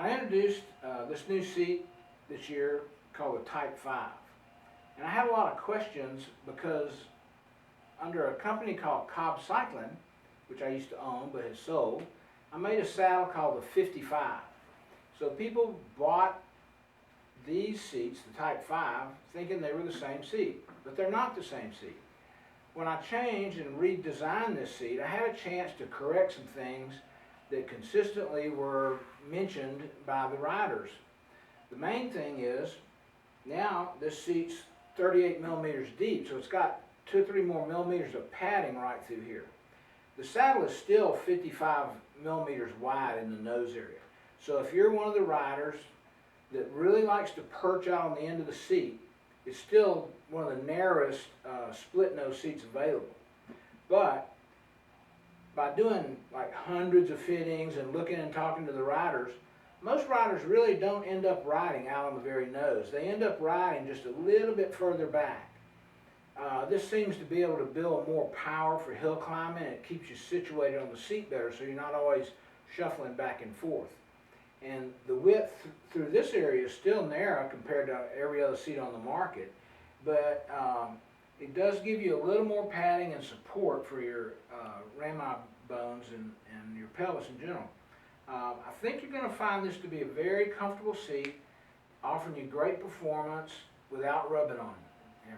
I introduced this new seat this year called the Type 5. And I had a lot of questions because under a company called Cobb Cycling, which I used to own but has sold, I made a saddle called the 55. So people bought these seats, the Type 5, thinking they were the same seat, but they're not the same seat. When I changed and redesigned this seat, I had a chance to correct some things that consistently were mentioned by the riders. The main thing is, now this seat's 38 millimeters deep, so it's got 2 or 3 more millimeters of padding right through here. The saddle is still 55 millimeters wide in the nose area. So if you're one of the riders that really likes to perch out on the end of the seat, it's still one of the narrowest split nose seats available. But by doing like hundreds of fittings and looking and talking to the riders, most riders really don't end up riding out on the very nose. They end up riding just a little bit further back. This seems to be able to build more power for hill climbing. It keeps you situated on the seat better so you're not always shuffling back and forth. And the width through this area is still narrow compared to every other seat on the market, but it does give you a little more padding and support for your rami bones and your pelvis in general. I think you're going to find this to be a very comfortable seat, offering you great performance without rubbing on you.